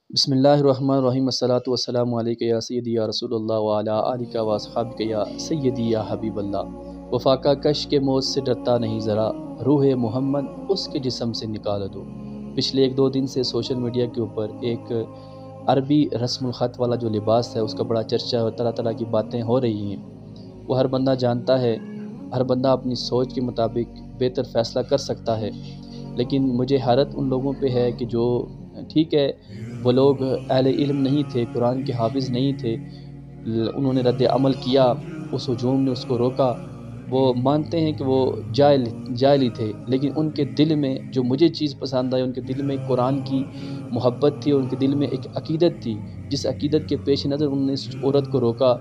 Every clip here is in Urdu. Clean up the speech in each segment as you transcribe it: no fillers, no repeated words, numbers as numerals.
بسم اللہ الرحمن الرحیم الصلاۃ والسلام علیک یا سیدی یا رسول اللہ وعلی آلک و اصحابک یا سیدی یا حبیب اللہ۔ وفاقہ کش کے موت سے ڈرتا نہیں ذرا، روح محمد اس کے جسم سے نکال دو۔ پچھلے 1-2 دن سے سوشل میڈیا کے اوپر ایک عربی رسم الخط والا جو لباس ہے اس کا بڑا چرچا ہے، طرح طرح کی باتیں ہو رہی ہیں۔ وہ ہر بندہ جانتا ہے، ہر بندہ اپنی سوچ کے مطابق بہتر فیصلہ کر سکتا ہے، لیکن مجھے حیرت ان لوگوں پہ ہے کہ جو ٹھیک ہے وہ لوگ اہل علم نہیں تھے، قرآن کے حافظ نہیں تھے، انہوں نے رد عمل کیا، اس ہجوم نے اس کو روکا، وہ مانتے ہیں کہ وہ جاہل ہی تھے، لیکن ان کے دل میں جو مجھے چیز پسند آئی، ان کے دل میں قرآن کی محبت تھی، ان کے دل میں ایک عقیدت تھی، جس عقیدت کے پیش نظر انہوں نے اس عورت کو روکا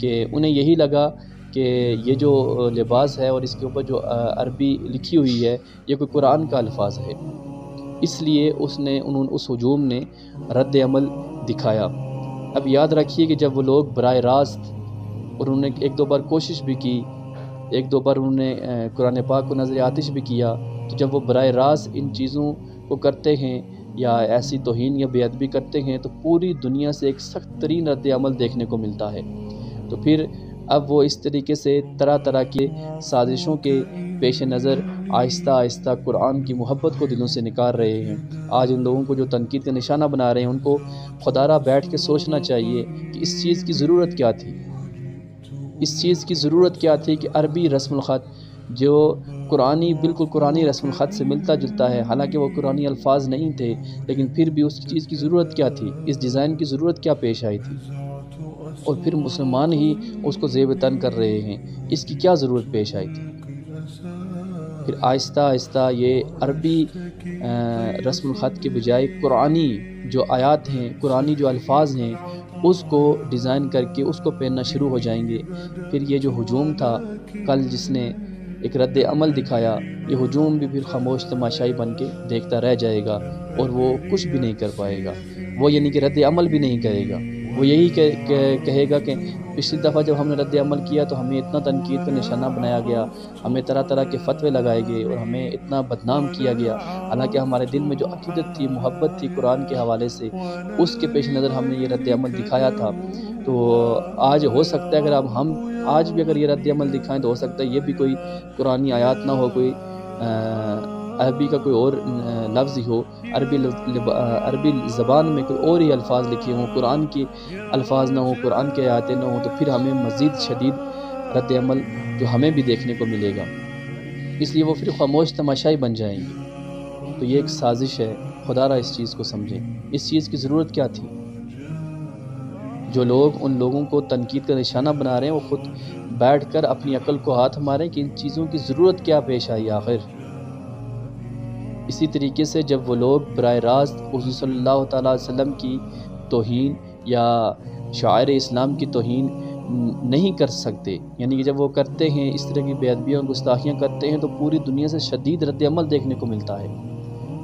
کہ انہیں یہی لگا کہ یہ جو لباس ہے اور اس کے اوپر جو عربی لکھی ہوئی ہے یہ کوئی قرآن کا الفاظ ہے، اس لیے اس ہجوم نے رد عمل دکھایا۔ اب یاد رکھیے کہ جب وہ لوگ براہ راست، اور انہوں نے 1-2 بار کوشش بھی کی، 1-2 بار انہوں نے قرآن پاک کو نظر آتش بھی کیا، تو جب وہ براہ راست ان چیزوں کو کرتے ہیں یا ایسی توہین یا بے ادبی کرتے ہیں تو پوری دنیا سے ایک سخت ترین رد عمل دیکھنے کو ملتا ہے۔ تو پھر اب وہ اس طریقے سے طرح طرح کے سازشوں کے پیش نظر آہستہ آہستہ قرآن کی محبت کو دلوں سے نکال رہے ہیں۔ آج ان لوگوں کو جو تنقید کا نشانہ بنا رہے ہیں ان کو خدا را بیٹھ کے سوچنا چاہیے کہ اس چیز کی ضرورت کیا تھی، اس چیز کی ضرورت کیا تھی کہ عربی رسم الخط جو بالکل قرآنی رسم الخط سے ملتا جلتا ہے، حالانکہ وہ قرآنی الفاظ نہیں تھے، لیکن پھر بھی اس چیز کی ضرورت کیا تھی، اس ڈیزائن کی ضرورت کیا پیش آئی تھی، اور پھر مسلمان ہی اس کو زیب تن کر رہے ہیں، اس کی کیا ضرورت پیش آئی تھی۔ پھر آہستہ آہستہ یہ عربی رسم الخط کے بجائے قرآنی جو آیات ہیں، قرآنی جو الفاظ ہیں، اس کو ڈیزائن کر کے اس کو پہننا شروع ہو جائیں گے۔ پھر یہ جو ہجوم تھا کل جس نے ایک رد عمل دکھایا، یہ ہجوم بھی پھر خاموش تماشائی بن کے دیکھتا رہ جائے گا اور وہ کچھ بھی نہیں کر پائے گا، وہ یعنی کہ رد عمل بھی نہیں کرے گا۔ وہ یہی کہے گا کہ پچھلی دفعہ جب ہم نے رد عمل کیا تو ہمیں اتنا تنقید کا نشانہ بنایا گیا، ہمیں طرح طرح کے فتوے لگائے گئے اور ہمیں اتنا بدنام کیا گیا، حالانکہ ہمارے دل میں جو عقیدت تھی، محبت تھی قرآن کے حوالے سے، اس کے پیش نظر ہم نے یہ رد عمل دکھایا تھا۔ تو آج ہو سکتا ہے اگر اب ہم آج بھی اگر یہ رد عمل دکھائیں تو ہو سکتا ہے یہ بھی کوئی قرآنی آیات نہ ہو، کوئی عربی کا کوئی اور لفظ ہی ہو، عربی زبان میں کوئی اور ہی الفاظ لکھے ہوں، قرآن کے الفاظ نہ ہوں، قرآن کے آیاتیں نہ ہوں، تو پھر ہمیں مزید شدید رد عمل جو ہمیں بھی دیکھنے کو ملے گا، اس لیے وہ پھر خاموش تماشائی بن جائیں گے۔ تو یہ ایک سازش ہے، خدا را اس چیز کو سمجھیں، اس چیز کی ضرورت کیا تھی۔ جو لوگ ان لوگوں کو تنقید کا نشانہ بنا رہے ہیں وہ خود بیٹھ کر اپنی عقل کو ہاتھ ماریں کہ ان چیزوں کی ضرورت کیا پیش آئی آخر۔ اسی طریقے سے جب وہ لوگ براہ راست حضور صلی اللہ تعالیٰ علیہ وسلم کی توہین یا شعائر اسلام کی توہین نہیں کر سکتے، یعنی کہ جب وہ کرتے ہیں اس طرح کی بے ادبیاں اور گستاخیاں کرتے ہیں تو پوری دنیا سے شدید رد عمل دیکھنے کو ملتا ہے،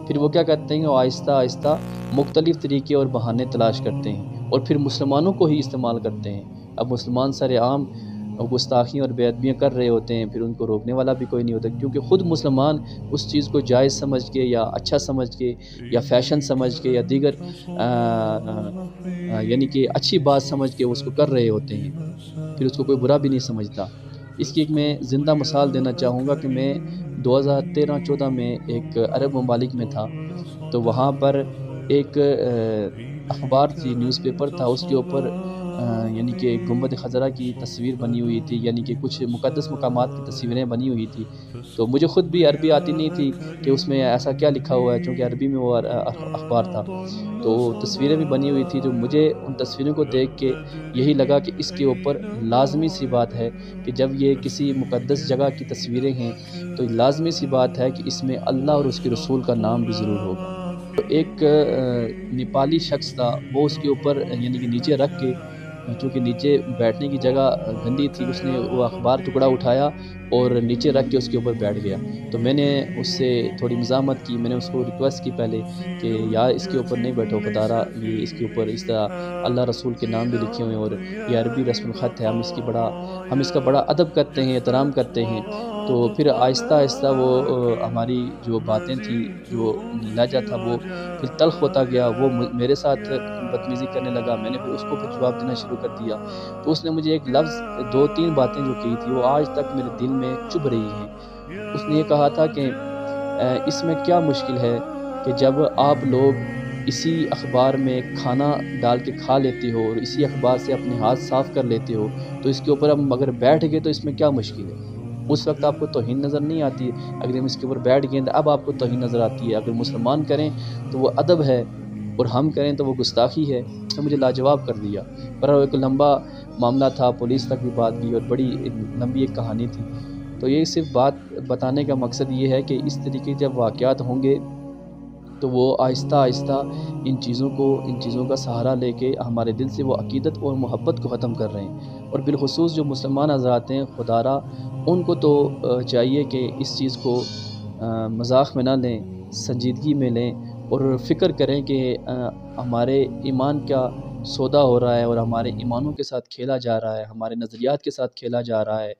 پھر وہ کیا کرتے ہیں، وہ آہستہ آہستہ مختلف طریقے اور بہانے تلاش کرتے ہیں اور پھر مسلمانوں کو ہی استعمال کرتے ہیں۔ اب مسلمان سر عام گستاخیاں اور بے ادبیاں کر رہے ہوتے ہیں، پھر ان کو روکنے والا بھی کوئی نہیں ہوتا، کیونکہ خود مسلمان اس چیز کو جائز سمجھ کے یا اچھا سمجھ کے یا فیشن سمجھ کے یا دیگر یعنی کہ اچھی بات سمجھ کے اس کو کر رہے ہوتے ہیں، پھر اس کو کوئی برا بھی نہیں سمجھتا۔ اس کی ایک میں زندہ مثال دینا چاہوں گا کہ میں 2013-14 میں ایک عرب ممالک میں تھا، تو وہاں پر ایک اخبار تھی، نیوز پیپر تھا، اس کے اوپر یعنی کہ گنبد خضرا کی تصویر بنی ہوئی تھی، یعنی کہ کچھ مقدس مقامات کی تصویریں بنی ہوئی تھی، تو مجھے خود بھی عربی آتی نہیں تھی کہ اس میں ایسا کیا لکھا ہوا ہے، چونکہ عربی میں وہ اخبار تھا، تو تصویریں بھی بنی ہوئی تھی، جو مجھے ان تصویروں کو دیکھ کے یہی لگا کہ اس کے اوپر لازمی سی بات ہے کہ جب یہ کسی مقدس جگہ کی تصویریں ہیں تو لازمی سی بات ہے کہ اس میں اللہ اور اس کے رسول کا نام بھی ضرور ہوگا۔ تو ایک نیپالی شخص تھا، وہ اس کے اوپر یعنی کہ نیچے رکھ کے، چونکہ نیچے بیٹھنے کی جگہ گندی تھی، اس نے وہ اخبار ٹکڑا اٹھایا اور نیچے رکھ کے اس کے اوپر بیٹھ گیا۔ تو میں نے اس سے تھوڑی مزاحمت کی، میں نے اس کو ریکویسٹ کی پہلے کہ یار اس کے اوپر نہیں بیٹھو خدا را، یہ اس کے اوپر اس طرح اللہ رسول کے نام بھی لکھے ہوئے ہیں اور یہ عربی رسم الخط ہے، ہم اس کا بڑا ادب کرتے ہیں، احترام کرتے ہیں۔ تو پھر آہستہ آہستہ وہ ہماری جو باتیں تھیں، جو لہجہ تھا وہ پھر تلخ ہوتا گیا، وہ میرے ساتھ بدتمیزی کرنے لگا، میں نے پھر اس کو پھر جواب دینا شروع کر دیا۔ تو اس نے مجھے ایک لفظ، دو تین باتیں جو کی تھی وہ آج تک میرے دل میں چبھ رہی ہیں۔ اس نے یہ کہا تھا کہ اس میں کیا مشکل ہے کہ جب آپ لوگ اسی اخبار میں کھانا ڈال کے کھا لیتے ہو اور اسی اخبار سے اپنے ہاتھ صاف کر لیتے ہو، تو اس کے اوپر ہم اگر بیٹھ گئے تو اس میں کیا مشکل ہے؟ اس وقت آپ کو توہین نظر نہیں آتی ہے، اگر ہم اس کے اوپر بیٹھ گئے تو اب آپ کو توہین نظر آتی ہے۔ اگر مسلمان کریں تو وہ ادب ہے اور ہم کریں تو وہ گستاخی ہے۔ اس نے مجھے لاجواب کر دیا۔ پر ایک لمبا معاملہ تھا، پولیس تک بھی بات گئی اور بڑی لمبی ایک کہانی تھی۔ تو یہ صرف بات بتانے کا مقصد یہ ہے کہ اس طریقے جب واقعات ہوں گے تو وہ آہستہ آہستہ ان چیزوں کا سہارا لے کے ہمارے دل سے وہ عقیدت اور محبت کو ختم کر رہے ہیں۔ اور بالخصوص جو مسلمان حضرات ہیں، خدا را ان کو تو چاہیے کہ اس چیز کو مذاق میں نہ لیں، سنجیدگی میں لیں اور فکر کریں کہ ہمارے ایمان کا سودا ہو رہا ہے اور ہمارے ایمانوں کے ساتھ کھیلا جا رہا ہے، ہمارے نظریات کے ساتھ کھیلا جا رہا ہے،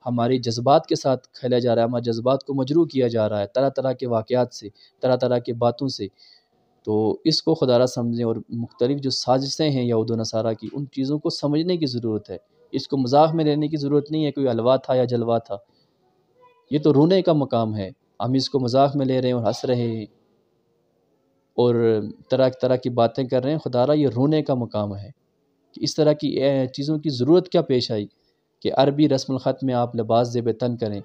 ہماری جذبات کے ساتھ کھیلا جا رہا ہے، ہمارے جذبات کو مجروح کیا جا رہا ہے طرح طرح کے واقعات سے، طرح طرح کی باتوں سے۔ تو اس کو خدا را سمجھیں اور مختلف جو سازشیں ہیں یہود و نصارہ کی، ان چیزوں کو سمجھنے کی ضرورت ہے۔ اس کو مذاق میں لینے کی ضرورت نہیں ہے کوئی حلوہ تھا یا جلوہ تھا، یہ تو رونے کا مقام ہے۔ ہم اس کو مذاق میں لے رہے ہیں اور ہنس رہے ہیں اور طرح طرح کی باتیں کر رہے ہیں، خدا را یہ رونے کا مقام ہے کہ اس طرح کی چیزوں کی ضرورت کیا پیش آئی کہ عربی رسم الخط میں آپ لباس زیب تن کریں